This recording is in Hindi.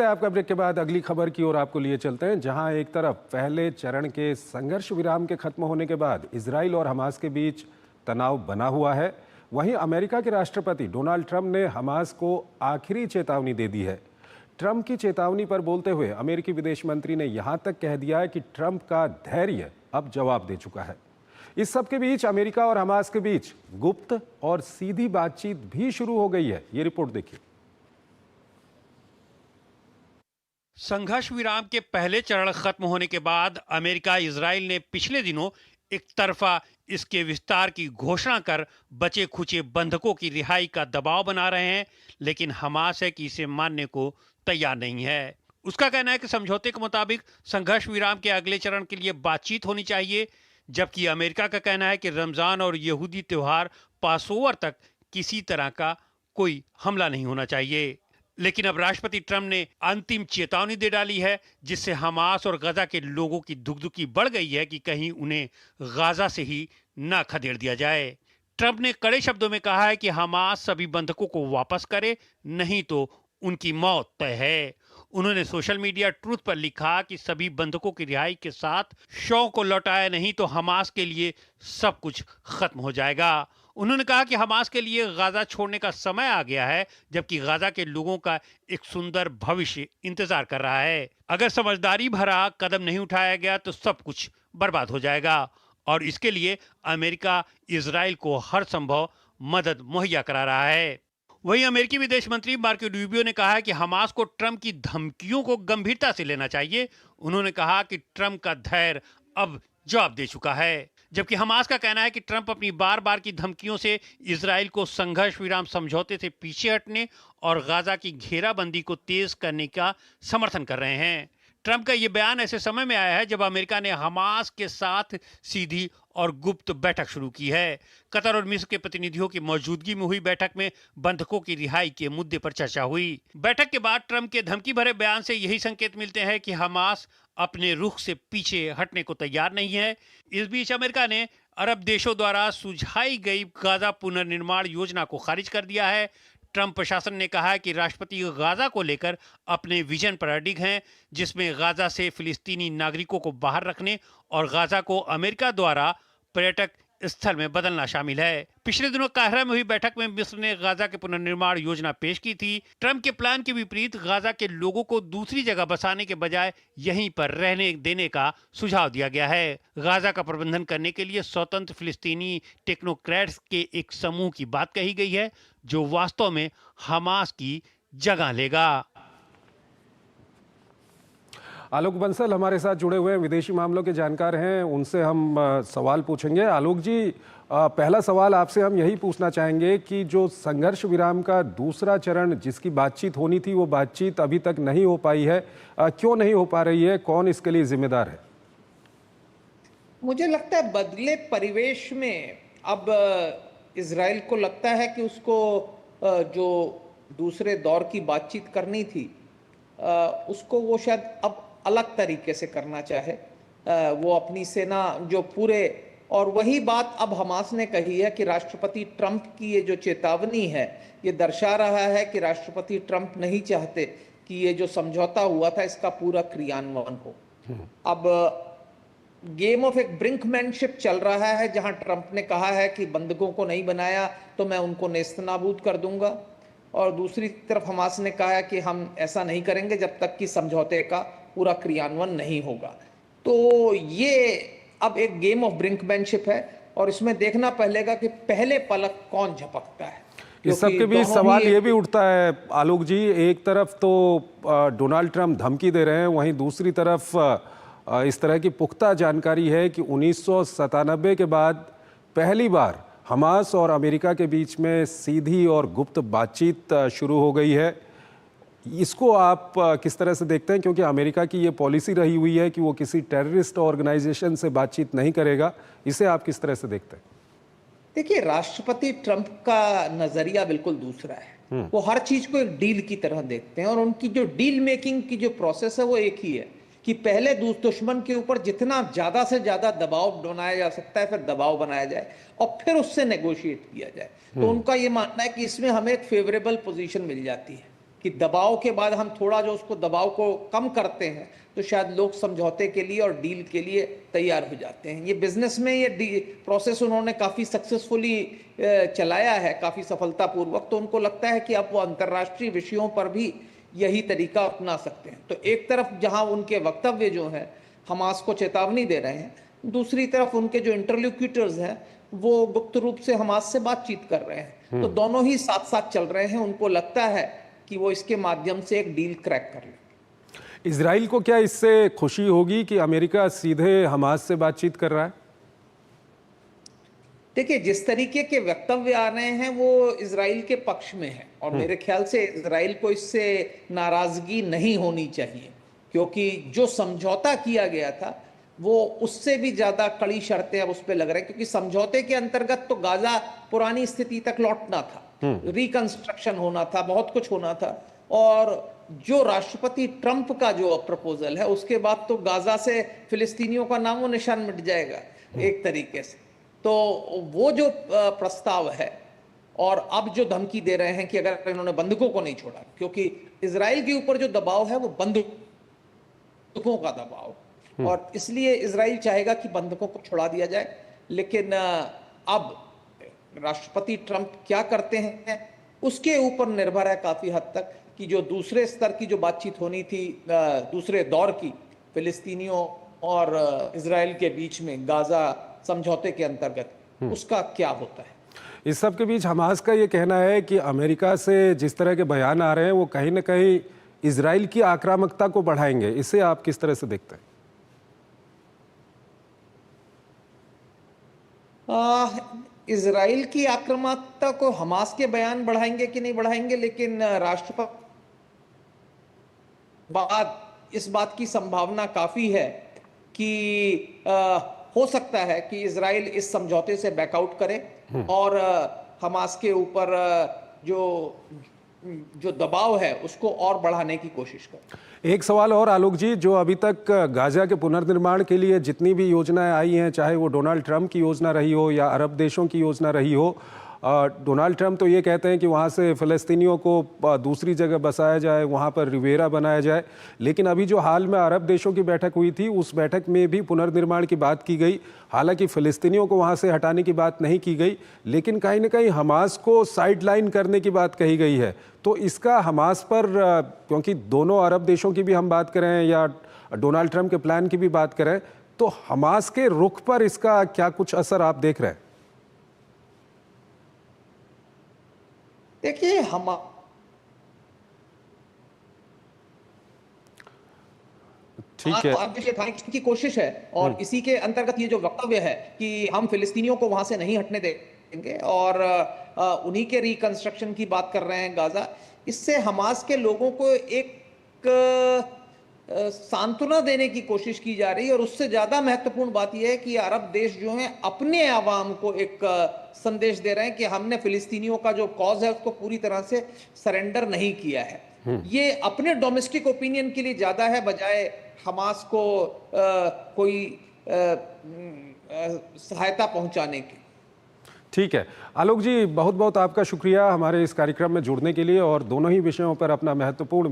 आपका ब्रेक के बाद अगली खबर की ओर आपको लिए चलते हैं, जहां एक तरफ पहले चरण के संघर्ष विराम के खत्म होने के बाद इजराइल और हमास के बीच तनाव बना हुआ है, वहीं अमेरिका के राष्ट्रपति डोनाल्ड ट्रंप ने हमास को आखिरी चेतावनी दे दी है। ट्रंप की चेतावनी पर बोलते हुए अमेरिकी विदेश मंत्री ने यहां तक कह दिया है कि ट्रंप का धैर्य अब जवाब दे चुका है। इस सब के बीच अमेरिका और हमास के बीच गुप्त और सीधी बातचीत भी शुरू हो गई है। ये रिपोर्ट देखिए। संघर्ष विराम के पहले चरण खत्म होने के बाद अमेरिका इजराइल ने पिछले दिनों एक तरफा इसके विस्तार की घोषणा कर बचे खुचे बंधकों की रिहाई का दबाव बना रहे हैं, लेकिन हमास है कि इसे मानने को तैयार नहीं है। उसका कहना है कि समझौते के मुताबिक संघर्ष विराम के अगले चरण के लिए बातचीत होनी चाहिए, जबकि अमेरिका का कहना है कि रमजान और यहूदी त्योहार पासओवर तक किसी तरह का कोई हमला नहीं होना चाहिए। लेकिन अब राष्ट्रपति ट्रंप ने अंतिम चेतावनी दे डाली है, जिससे हमास और गजा के लोगों की धुकधुकी बढ़ गई है कि कहीं उन्हें गाजा से ही न खदेड़ दिया जाए। ट्रंप ने कड़े शब्दों में कहा है कि हमास सभी बंधकों को वापस करे, नहीं तो उनकी मौत तय है। उन्होंने सोशल मीडिया ट्रूथ पर लिखा कि सभी बंधकों की रिहाई के साथ शव को लौटाया नहीं तो हमास के लिए सब कुछ खत्म हो जाएगा। उन्होंने कहा कि हमास के लिए गाजा छोड़ने का समय आ गया है, जबकि गाजा के लोगों का एक सुंदर भविष्य इंतजार कर रहा है। अगर समझदारी भरा कदम नहीं उठाया गया तो सब कुछ बर्बाद हो जाएगा, और इसके लिए अमेरिका इजराइल को हर संभव मदद मुहैया करा रहा है। वहीं अमेरिकी विदेश मंत्री मार्को रूबियो ने कहा है कि हमास को ट्रंप की धमकियों को गंभीरता से लेना चाहिए। उन्होंने कहा कि ट्रंप का धैर्य अब जवाब दे चुका है, जबकि हमास का कहना है कि ट्रंप अपनी बार बार की धमकियों से इजराइल को संघर्ष विराम समझौते से पीछे हटने और गाजा की घेराबंदी को तेज करने का समर्थन कर रहे हैं। ट्रंप का यह बयान ऐसे समय में आया है जब अमेरिका ने हमास के साथ सीधी और गुप्त बैठक शुरू की है। कतर और मिस्र के प्रतिनिधियों की मौजूदगी में हुई बैठक में बंधकों की रिहाई के मुद्दे पर चर्चा हुई। बैठक के बाद ट्रंप के धमकी भरे बयान से यही संकेत मिलते हैं कि हमास अपने रुख से पीछे हटने को तैयार नहीं है। इस बीच अमेरिका ने अरब देशों द्वारा सुझाई गई गाजा पुनर्निर्माण योजना को खारिज कर दिया है। ट्रंप प्रशासन ने कहा है कि राष्ट्रपति गाजा को लेकर अपने विजन पर अडिग हैं, जिसमें गाजा से फिलिस्तीनी नागरिकों को बाहर रखने और गाजा को अमेरिका द्वारा पर्यटक स्थल में बदलना शामिल है। पिछले दिनों काहिरा में हुई बैठक में मिस्र ने गाजा के पुनर्निर्माण योजना पेश की थी। ट्रंप के प्लान के विपरीत गाजा के लोगों को दूसरी जगह बसाने के बजाय यहीं पर रहने देने का सुझाव दिया गया है। गाजा का प्रबंधन करने के लिए स्वतंत्र फिलिस्तीनी टेक्नोक्रेट्स के एक समूह की बात कही गई है, जो वास्तव में हमास की जगह लेगा। आलोक बंसल हमारे साथ जुड़े हुए विदेशी मामलों के जानकार हैं, उनसे हम सवाल पूछेंगे। आलोक जी, पहला सवाल आपसे हम यही पूछना चाहेंगे कि जो संघर्ष विराम का दूसरा चरण जिसकी बातचीत होनी थी, वो बातचीत अभी तक नहीं हो पाई है, क्यों नहीं हो पा रही है? कौन इसके लिए जिम्मेदार है? मुझे लगता है बदले परिवेश में अब इजराइल को लगता है कि उसको जो दूसरे दौर की बातचीत करनी थी उसको वो शायद अब अलग तरीके से करना चाहे। वो अपनी सेना जो पूरे, और वही बात अब हमास ने कही है कि राष्ट्रपति ट्रंप की ये जो चेतावनी है ये दर्शा रहा है कि राष्ट्रपति ट्रंप नहीं चाहते कि ये जो समझौता हुआ था इसका पूरा क्रियान्वयन हो। अब गेम ऑफ एक ब्रिंकमैनशिप चल रहा है, जहां ट्रंप ने कहा है कि बंधकों को नहीं बनाया तो मैं उनको नेस्तनाबूद कर दूंगा, और दूसरी तरफ हमास ने कहा है कि हम ऐसा नहीं करेंगे जब तक कि समझौते का पूरा क्रियान्वयन नहीं होगा। तो ये अब एक गेम ऑफ ब्रिंकमैनशिप है, और इसमें देखना पड़ेगा कि पहले पलक कौन झपकता है। इस सब के बीच सवाल ये भी उठता है आलोक जी, एक तरफ तो डोनाल्ड ट्रंप धमकी दे रहे हैं, वहीं दूसरी तरफ इस तरह की पुख्ता जानकारी है कि 1997 के बाद पहली बार हमास और अमेरिका के बीच में सीधी और गुप्त बातचीत शुरू हो गई है। इसको आप किस तरह से देखते हैं? क्योंकि अमेरिका की ये पॉलिसी रही हुई है कि वो किसी टेररिस्ट ऑर्गेनाइजेशन से बातचीत नहीं करेगा, इसे आप किस तरह से देखते हैं? देखिए, राष्ट्रपति ट्रंप का नजरिया बिल्कुल दूसरा है। वो हर चीज को एक डील की तरह देखते हैं, और उनकी जो डील मेकिंग की जो प्रोसेस है वो एक ही है कि पहले दुश्मन के ऊपर जितना ज्यादा से ज्यादा दबाव बनाया जा सकता है फिर दबाव बनाया जाए और फिर उससे नेगोशिएट किया जाए। तो उनका ये मानना है कि इसमें हमें एक फेवरेबल पोजीशन मिल जाती है। कि दबाव के बाद हम थोड़ा जो उसको दबाव को कम करते हैं तो शायद लोग समझौते के लिए और डील के लिए तैयार हो जाते हैं। ये बिजनेस में ये प्रोसेस उन्होंने काफ़ी सक्सेसफुली चलाया है, काफ़ी सफलतापूर्वक, तो उनको लगता है कि अब वो अंतर्राष्ट्रीय विषयों पर भी यही तरीका अपना सकते हैं। तो एक तरफ जहां उनके वक्तव्य जो है हमास को चेतावनी दे रहे हैं, दूसरी तरफ उनके जो इंटरलोक्यूटर्स हैं वो गुप्त रूप से हमास से बातचीत कर रहे हैं। तो दोनों ही साथ साथ चल रहे हैं। उनको लगता है कि वो इसके माध्यम से एक डील क्रैक कर ले। इजराइल को क्या इससे खुशी होगी कि अमेरिका सीधे हमास से बातचीत कर रहा है? देखिए, जिस तरीके के वक्तव्य आ रहे हैं वो इजराइल के पक्ष में है और मेरे ख्याल से इजराइल को इससे नाराजगी नहीं होनी चाहिए, क्योंकि जो समझौता किया गया था वो उससे भी ज्यादा कड़ी शर्तें अब उस पर लग रही हैं, क्योंकि समझौते के अंतर्गत तो गाजा पुरानी स्थिति तक लौटना था, रिकंस्ट्रक्शन होना था, बहुत कुछ होना था। और जो राष्ट्रपति ट्रंप का जो प्रपोजल है उसके बाद तो गाजा से फिलिस्तीनियों का नामो निशान मिट जाएगा एक तरीके से। तो वो जो प्रस्ताव है और अब जो धमकी दे रहे हैं कि अगर इन्होंने बंधकों को नहीं छोड़ा, क्योंकि इजराइल के ऊपर जो दबाव है वो बंधकों का दबाव, और इसलिए इजराइल चाहेगा कि बंधकों को छोड़ा दिया जाए। लेकिन अब राष्ट्रपति ट्रंप क्या करते हैं उसके ऊपर निर्भर है काफी हद तक कि जो दूसरे स्तर की जो बातचीत होनी थी, दूसरे दौर की फिलिस्तीनियों और इजराइल के बीच में गाजा समझौते के अंतर्गत, उसका क्या होता है। इस सब के बीच हमास का ये कहना है कि अमेरिका से जिस तरह के बयान आ रहे हैं वो कहीं ना कहीं इजराइल की आक्रामकता को बढ़ाएंगे। इसे आप किस तरह से देखते हैं? इजराइल की आक्रामकता को हमास के बयान बढ़ाएंगे कि नहीं बढ़ाएंगे, लेकिन राष्ट्रपति बाद इस बात की संभावना काफी है कि हो सकता है कि इजराइल इस समझौते से बैकआउट करे और हमास के ऊपर जो दबाव है उसको और बढ़ाने की कोशिश करे। एक सवाल और आलोक जी, जो अभी तक गाजा के पुनर्निर्माण के लिए जितनी भी योजनाएं आई हैं, चाहे वो डोनाल्ड ट्रंप की योजना रही हो या अरब देशों की योजना रही हो, डोनाल्ड ट्रंप तो ये कहते हैं कि वहाँ से फ़लस्तीनियों को दूसरी जगह बसाया जाए, वहाँ पर रिवेरा बनाया जाए। लेकिन अभी जो हाल में अरब देशों की बैठक हुई थी उस बैठक में भी पुनर्निर्माण की बात की गई। हालांकि फ़लस्तीनियों को वहाँ से हटाने की बात नहीं की गई, लेकिन कहीं ना कहीं हमास को साइडलाइन करने की बात कही गई है। तो इसका हमास पर, क्योंकि दोनों अरब देशों की भी हम बात करें या डोनाल्ड ट्रंप के प्लान की भी बात करें, तो हमास के रुख पर इसका क्या कुछ असर आप देख रहे हैं? देखिए, ठीक है, की कोशिश है और इसी के अंतर्गत ये जो वक्तव्य है कि हम फिलिस्तीनियों को वहां से नहीं हटने देंगे और उन्हीं के रिकंस्ट्रक्शन की बात कर रहे हैं गाजा, इससे हमास के लोगों को एक सांत्वना देने की कोशिश की जा रही है। और उससे ज्यादा महत्वपूर्ण बात यह है कि अरब देश जो हैं अपने आवाम को एक संदेश दे रहे हैं कि हमने फिलिस्तीनियों का जो कॉज है उसको पूरी तरह से सरेंडर नहीं किया है। ये अपने डोमेस्टिक ओपिनियन के लिए ज्यादा है बजाय हमास को कोई सहायता पहुंचाने की। ठीक है आलोक जी, बहुत बहुत आपका शुक्रिया हमारे इस कार्यक्रम में जुड़ने के लिए और दोनों ही विषयों पर अपना महत्वपूर्ण